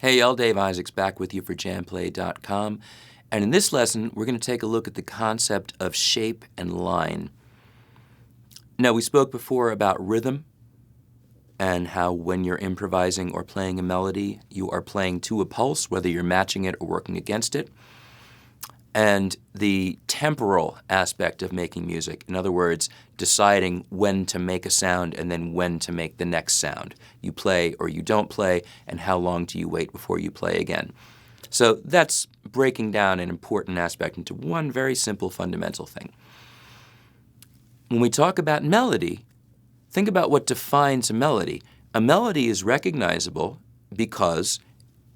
Hey y'all, Dave Isaacs back with you for jamplay.com, and in this lesson we're going to take a look at the concept of shape and line. Now, we spoke before about rhythm and how when you're improvising or playing a melody, you are playing to a pulse, whether you're matching it or working against it, and the temporal aspect of making music. In other words, deciding when to make a sound and then when to make the next sound. You play or you don't play, and how long do you wait before you play again. So that's breaking down an important aspect into one very simple fundamental thing. When we talk about melody, think about what defines a melody. A melody is recognizable because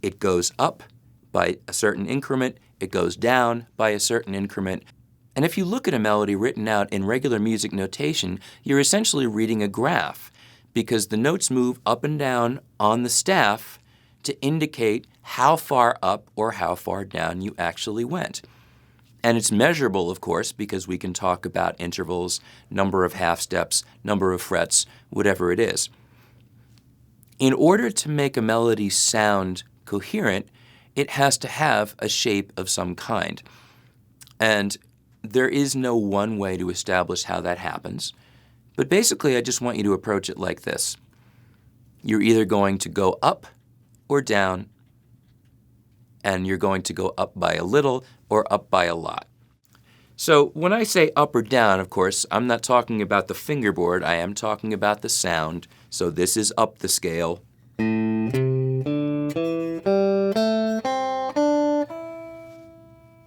it goes up by a certain increment, it goes down by a certain increment. And if you look at a melody written out in regular music notation, you're essentially reading a graph because the notes move up and down on the staff to indicate how far up or how far down you actually went. And it's measurable, of course, because we can talk about intervals, number of half steps, number of frets, whatever it is. In order to make a melody sound coherent, it has to have a shape of some kind. And there is no one way to establish how that happens. But basically, I just want you to approach it like this. You're either going to go up or down, and you're going to go up by a little or up by a lot. So when I say up or down, of course, I'm not talking about the fingerboard. I am talking about the sound. So this is up the scale.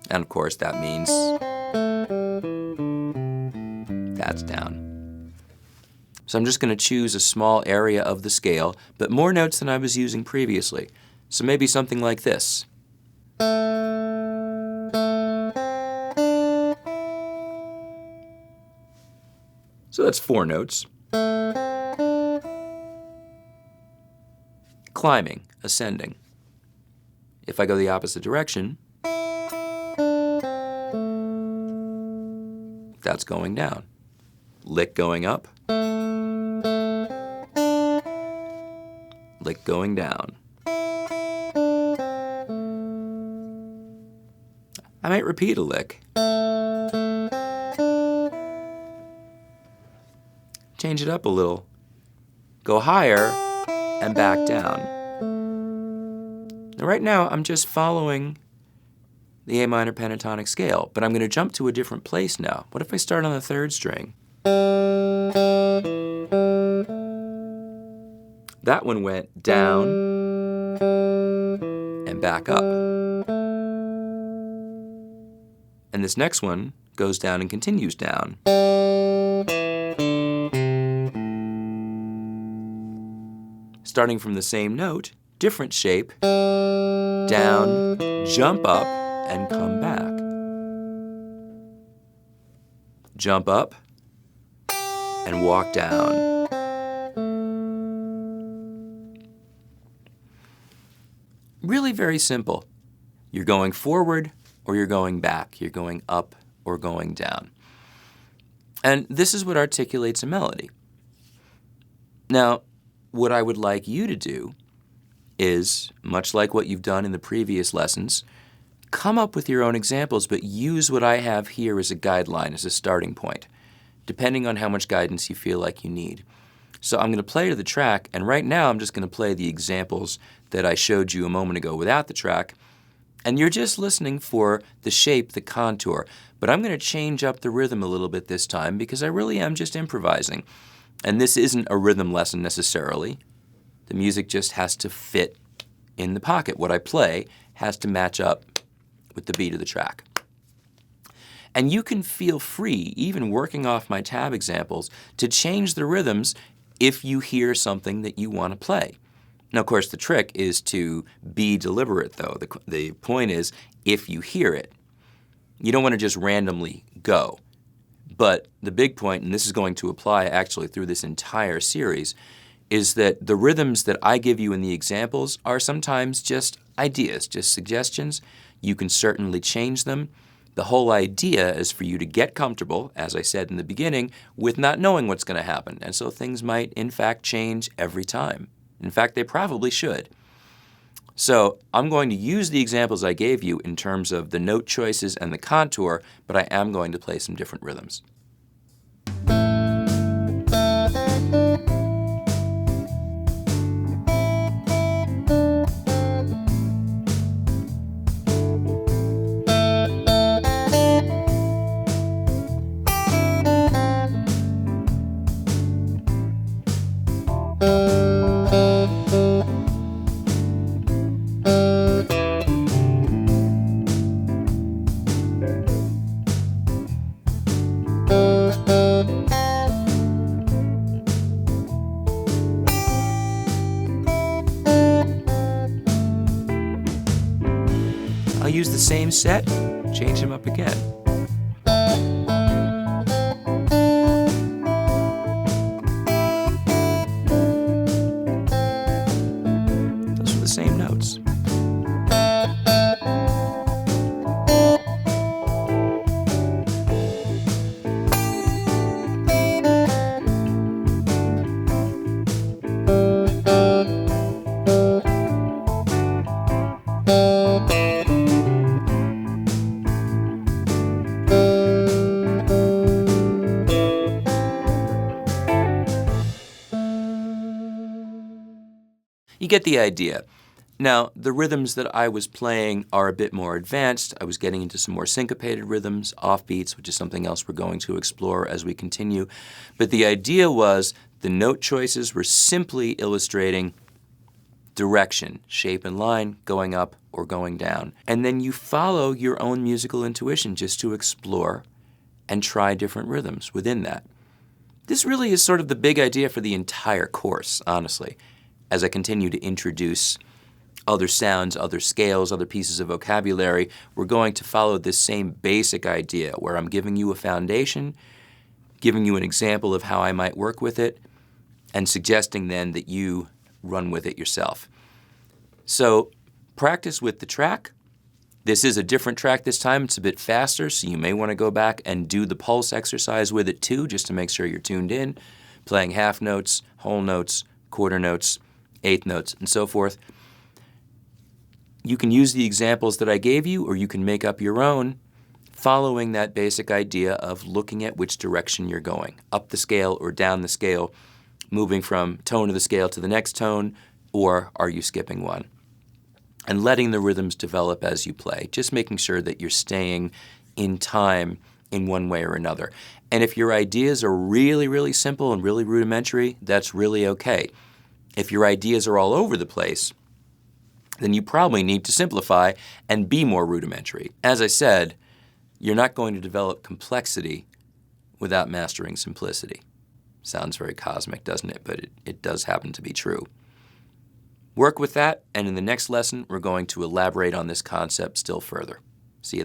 And of course, that means that's down. So I'm just going to choose a small area of the scale, but more notes than I was using previously. So maybe something like this. So that's 4 notes. Climbing, ascending. If I go the opposite direction, that's going down. Lick going up. Lick going down. I might repeat a lick. Change it up a little. Go higher and back down. Now, right now, I'm just following the A minor pentatonic scale, but I'm going to jump to a different place now. What if I start on the 3rd string? That one went down and back up. And this next one goes down and continues down. Starting from the same note, different shape, down, jump up, and come back. Jump up and walk down. Really very simple. You're going forward or you're going back. You're going up or going down. And this is what articulates a melody. Now, what I would like you to do is, much like what you've done in the previous lessons, come up with your own examples, but use what I have here as a guideline, as a starting point, depending on how much guidance you feel like you need. So I'm going to play to the track, and right now I'm just going to play the examples that I showed you a moment ago without the track, and you're just listening for the shape, the contour. But I'm going to change up the rhythm a little bit this time because I really am just improvising. And this isn't a rhythm lesson necessarily. The music just has to fit in the pocket. What I play has to match up with the beat of the track. And you can feel free, even working off my tab examples, to change the rhythms if you hear something that you want to play. Now, of course, the trick is to be deliberate, though. The point is, if you hear it, you don't want to just randomly go. But the big point, and this is going to apply actually through this entire series, is that the rhythms that I give you in the examples are sometimes just ideas, just suggestions. You can certainly change them. The whole idea is for you to get comfortable, as I said in the beginning, with not knowing what's going to happen. And so things might, in fact, change every time. In fact, they probably should. So I'm going to use the examples I gave you in terms of the note choices and the contour, but I am going to play some different rhythms. I'll use the same set, change them up again. Those are the same notes. You get the idea. Now, the rhythms that I was playing are a bit more advanced. I was getting into some more syncopated rhythms, offbeats, which is something else we're going to explore as we continue. But the idea was the note choices were simply illustrating direction, shape and line, going up or going down. And then you follow your own musical intuition just to explore and try different rhythms within that. This really is sort of the big idea for the entire course, honestly. As I continue to introduce other sounds, other scales, other pieces of vocabulary, we're going to follow this same basic idea where I'm giving you a foundation, giving you an example of how I might work with it, and suggesting then that you run with it yourself. So practice with the track. This is a different track this time. It's a bit faster, so you may want to go back and do the pulse exercise with it too, just to make sure you're tuned in, playing half notes, whole notes, quarter notes, eighth notes, and so forth. You can use the examples that I gave you, or you can make up your own, following that basic idea of looking at which direction you're going, up the scale or down the scale, moving from tone of the scale to the next tone, or are you skipping one? And letting the rhythms develop as you play, just making sure that you're staying in time in one way or another. And if your ideas are really, really simple and really rudimentary, that's really okay. If your ideas are all over the place, then you probably need to simplify and be more rudimentary. As I said, you're not going to develop complexity without mastering simplicity. Sounds very cosmic, doesn't it? But it does happen to be true. Work with that, and in the next lesson, we're going to elaborate on this concept still further.